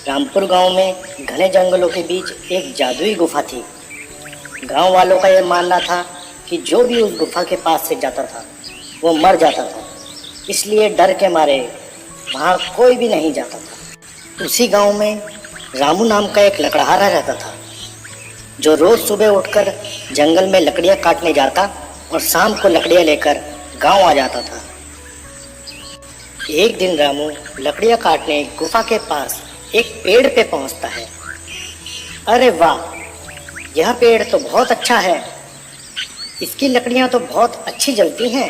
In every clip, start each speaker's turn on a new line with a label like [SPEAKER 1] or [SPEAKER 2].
[SPEAKER 1] रामपुर गांव में घने जंगलों के बीच एक जादुई गुफा थी। गांव वालों का यह मानना था कि जो भी उस गुफा के पास से जाता था वो मर जाता था, इसलिए डर के मारे वहां कोई भी नहीं जाता था। उसी गांव में रामू नाम का एक लकड़हारा रहता था, जो रोज सुबह उठकर जंगल में लकड़ियां काटने जाता और शाम को लकड़ियां लेकर गांव आ जाता था। एक दिन रामू लकड़ियां काटने गुफा के पास एक पेड़ पे पहुंचता है। अरे वाह, यह पेड़ तो बहुत अच्छा है, इसकी लकड़ियां तो बहुत अच्छी जलती हैं,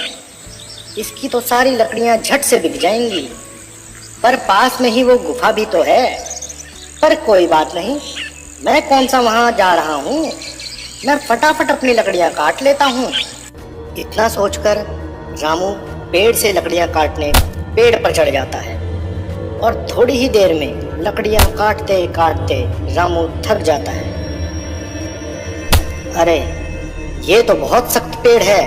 [SPEAKER 1] इसकी तो सारी लकड़ियां झट से बिक जाएंगी। पर पास में ही वो गुफा भी तो है। पर कोई बात नहीं, मैं कौन सा वहां जा रहा हूँ, मैं फटाफट अपनी लकड़ियां काट लेता हूँ। इतना सोचकर रामू पेड़ से लकड़ियां काटने पेड़ पर चढ़ जाता है और थोड़ी ही देर में लकड़ियां काटते काटते रामू थक जाता है। अरे ये तो बहुत सख्त पेड़ है,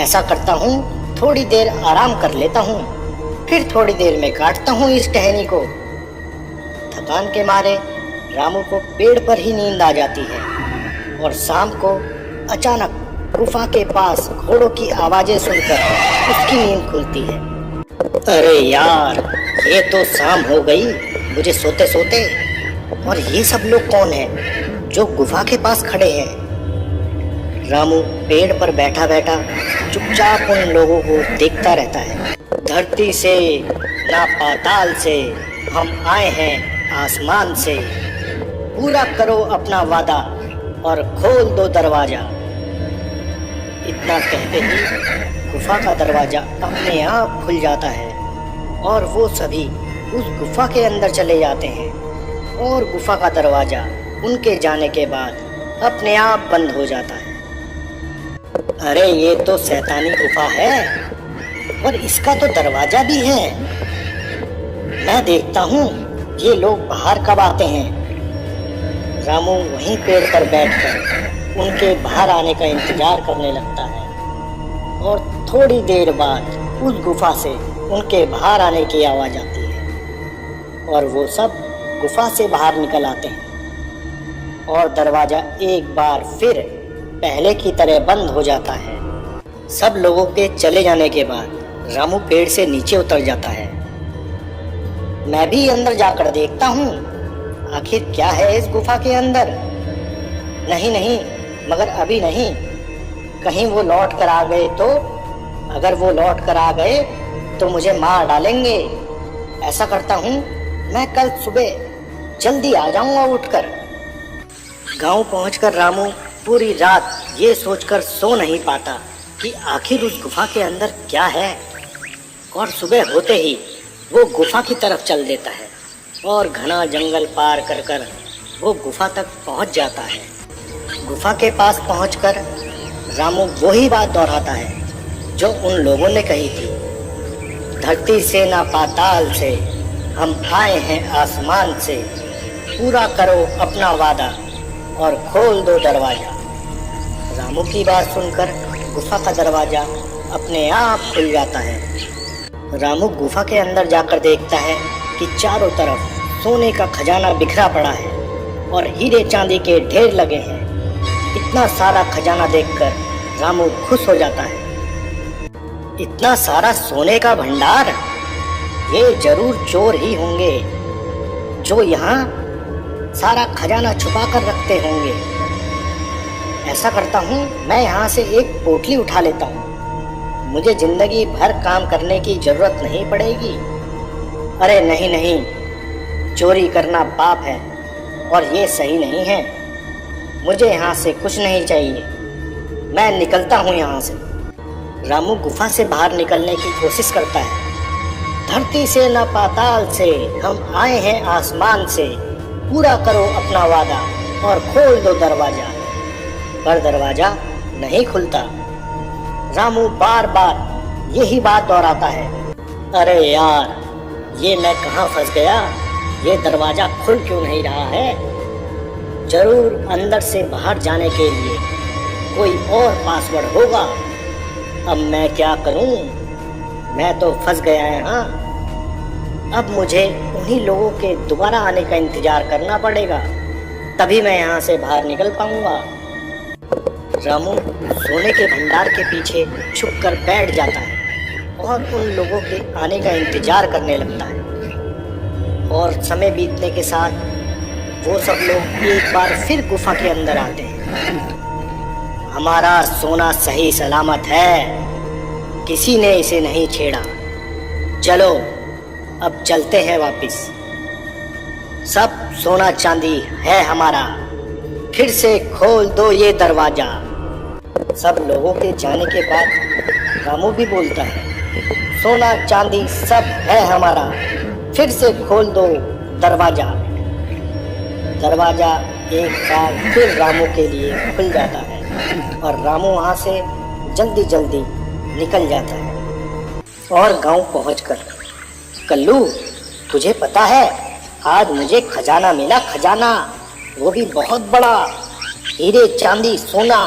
[SPEAKER 1] ऐसा करता हूँ थोड़ी देर आराम कर लेता हूँ, फिर थोड़ी देर में काटता हूँ इस टहनी को। थकान के मारे रामू को पेड़ पर ही नींद आ जाती है और शाम को अचानक गुफा के पास घोड़ों की आवाजें सुनकर उसकी नींद खुलती है। अरे यार, ये तो शाम हो गई मुझे सोते सोते, और ये सब लोग कौन हैं जो गुफा के पास खड़े हैं। रामू पेड़ पर बैठा बैठा चुपचाप उन लोगों को देखता रहता है। धरती से ना पाताल से हम आए हैं आसमान से, पूरा करो अपना वादा और खोल दो दरवाजा। इतना कहते ही गुफा का दरवाजा अपने आप खुल जाता है और वो सभी उस गुफा के अंदर चले जाते हैं और गुफा का दरवाजा उनके जाने के बाद अपने आप बंद हो जाता है। अरे ये तो शैतानी गुफा है और इसका तो दरवाजा भी है। मैं देखता हूँ ये लोग बाहर कब आते हैं। रामू वहीं पेड़ पर बैठकर उनके बाहर आने का इंतजार करने लगता है और थोड़ी देर बाद उस गुफा से उनके बाहर आने की आवाज आती है और वो सब गुफा से बाहर निकल आते हैं और दरवाजा एक बार फिर पहले की तरह बंद हो जाता है। सब लोगों के चले जाने के बाद रामू पेड़ से नीचे उतर जाता है। मैं भी अंदर जाकर देखता हूँ आखिर क्या है इस गुफा के अंदर। नहीं नहीं, मगर अभी नहीं, कहीं वो लौट कर आ गए तो। अगर वो लौट कर आ गए तो मुझे मार डालेंगे। ऐसा करता हूँ मैं कल सुबह जल्दी आ जाऊंगा उठकर। गांव पहुंचकर रामू पूरी रात ये सोचकर सो नहीं पाता कि आखिर उस गुफा के अंदर क्या है, और सुबह होते ही वो गुफा की तरफ चल देता है और घना जंगल पार कर कर वो गुफा तक पहुंच जाता है। गुफा के पास पहुंचकर रामू वही बात दोहराता है जो उन लोगों ने कही थी। धरती से ना पाताल से हम आए हैं आसमान से, पूरा करो अपना वादा और खोल दो दरवाजा। रामू की बात सुनकर गुफा का दरवाजा अपने आप खुल जाता है। रामू गुफा के अंदर जाकर देखता है कि चारों तरफ सोने का खजाना बिखरा पड़ा है और हीरे चांदी के ढेर लगे हैं। इतना सारा खजाना देखकर रामू खुश हो जाता है। इतना सारा सोने का भंडार, ये जरूर चोर ही होंगे जो यहाँ सारा खजाना छुपा कर रखते होंगे। ऐसा करता हूँ मैं यहाँ से एक पोटली उठा लेता हूँ, मुझे जिंदगी भर काम करने की जरूरत नहीं पड़ेगी। अरे नहीं नहीं, चोरी करना पाप है और ये सही नहीं है। मुझे यहाँ से कुछ नहीं चाहिए, मैं निकलता हूँ यहाँ से। रामू गुफा से बाहर निकलने की कोशिश करता है। धरती से न पाताल से हम आए हैं आसमान से, पूरा करो अपना वादा और खोल दो दरवाजा। पर दरवाजा नहीं खुलता। रामू बार बार यही बात दोहराता है। अरे यार, ये मैं कहाँ फंस गया, ये दरवाजा खुल क्यों नहीं रहा है। जरूर अंदर से बाहर जाने के लिए कोई और पासवर्ड होगा। अब मैं क्या करूं, मैं तो फंस गया है। हाँ, अब मुझे उन्हीं लोगों के दोबारा आने का इंतजार करना पड़ेगा, तभी मैं यहाँ से बाहर निकल पाऊंगा। रामू सोने के भंडार के पीछे छुपकर बैठ जाता है और उन लोगों के आने का इंतजार करने लगता है। और समय बीतने के साथ वो सब लोग एक बार फिर गुफा के अंदर आते हैं। हमारा सोना सही सलामत है, किसी ने इसे नहीं छेड़ा। चलो अब चलते हैं वापिस। सब सोना चांदी है हमारा, फिर से खोल दो ये दरवाजा। सब लोगों के जाने के बाद रामू भी बोलता है, सोना चांदी सब है हमारा, फिर से खोल दो दरवाजा। दरवाजा एक बार फिर रामू के लिए खुल जाता है और रामू वहाँ से जल्दी जल्दी निकल जाता है। और गांव पहुंचकर, कल्लू तुझे पता है आज मुझे खजाना मिला, खजाना, वो भी बहुत बड़ा, हीरे चांदी सोना,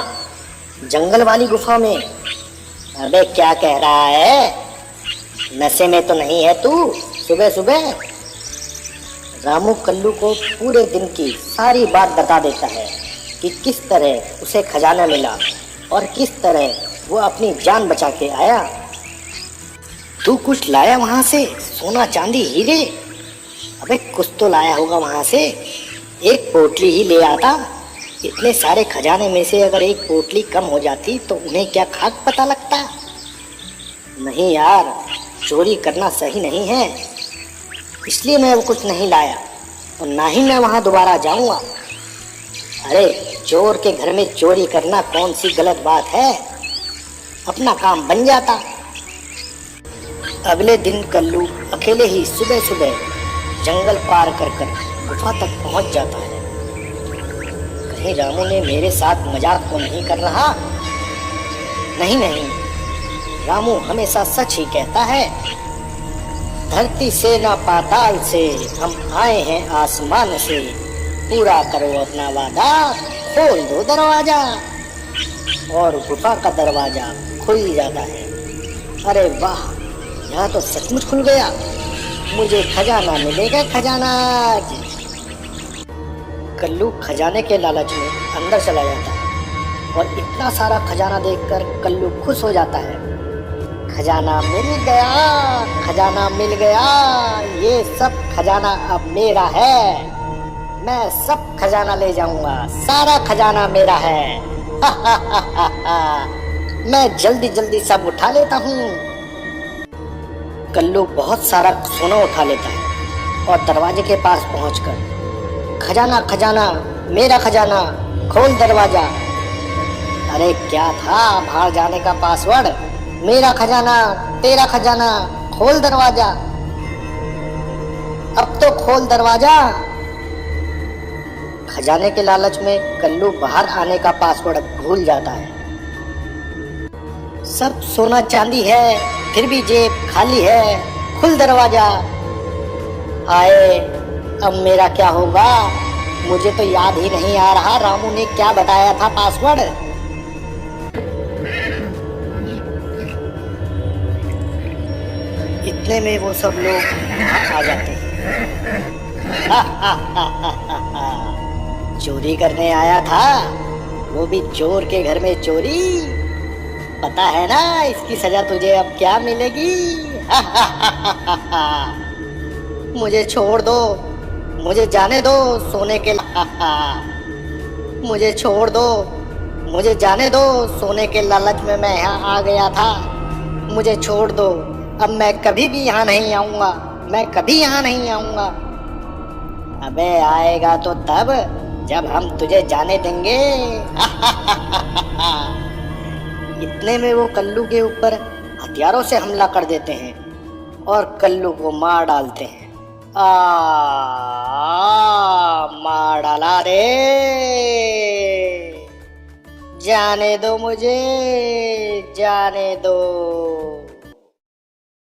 [SPEAKER 1] जंगल वाली गुफा में। अबे क्या कह रहा है, नशे में तो नहीं है तू सुबह सुबह? रामू कल्लू को पूरे दिन की सारी बात बता देता है कि किस तरह उसे खजाना मिला और किस तरह वो अपनी जान बचा के आया। तू कुछ लाया वहां से, सोना चांदी हीरे? अबे कुछ तो लाया होगा वहां से, एक पोटली ही ले आता। इतने सारे खजाने में से अगर एक पोटली कम हो जाती तो उन्हें क्या खाक पता लगता? नहीं यार, चोरी करना सही नहीं है, इसलिए मैं वो कुछ नहीं लाया और ना ही मैं वहां दोबारा जाऊंगा। अरे चोर के घर में चोरी करना कौन सी गलत बात है, अपना काम बन जाता। अगले दिन कल्लू अकेले ही सुबह सुबह जंगल पार कर कर गुफा तक पहुंच जाता है। कहीं रामू ने मेरे साथ मजाक तो नहीं कर रहा? नहीं नहीं, रामू हमेशा सच ही कहता है। धरती से ना पाताल से, हम आए हैं आसमान से, पूरा करो अपना वादा, खोल दो दरवाजा। और गुफा का दरवाजा खुल जाता है। अरे वाह, यहाँ तो सचमुच खुल गया, मुझे खजाना मिलेगा, खजाना। कल्लू खजाने के लालच में अंदर चला जाता है और इतना सारा खजाना देखकर कल्लू खुश हो जाता है। खजाना मिल गया, खजाना मिल गया, ये सब खजाना अब मेरा है, मैं सब खजाना ले जाऊंगा, सारा खजाना मेरा है। मैं जल्दी जल्दी सब उठा लेता हूँ। कल्लू बहुत सारा सोना उठा लेता है और दरवाजे के पास पहुंचकर, खजाना खजाना मेरा खजाना, खोल दरवाजा। अरे क्या था बाहर जाने का पासवर्ड? मेरा खजाना तेरा खजाना, खोल दरवाजा, अब तो खोल दरवाजा। खजाने के लालच में कल्लू बाहर आने का पासवर्ड भूल जाता है। सब सोना चांदी है, फिर भी जेब खाली है, खुल दरवाजा। आए, अब मेरा क्या होगा? मुझे तो याद ही नहीं आ रहा रामू ने क्या बताया था पासवर्ड। इतने में वो सब लोग आ जाते हैं। चोरी करने आया था, वो भी चोर के घर में चोरी। पता है ना इसकी सजा तुझे अब क्या मिलेगी? मुझे छोड़ दो, मुझे जाने दो सोने के मुझे छोड़ दो, मुझे जाने दो, सोने के लालच में मैं यहाँ आ गया था। मुझे छोड़ दो, अब मैं कभी भी यहाँ नहीं आऊँगा, मैं कभी यहाँ नहीं आऊँगा। अबे आएगा तो तब जब हम तुझे जाने देंगे। इतने में वो कल्लू के ऊपर हथियारों से हमला कर देते हैं और कल्लू को मार डालते हैं। मार डाला रे, जाने दो मुझे, जाने दो।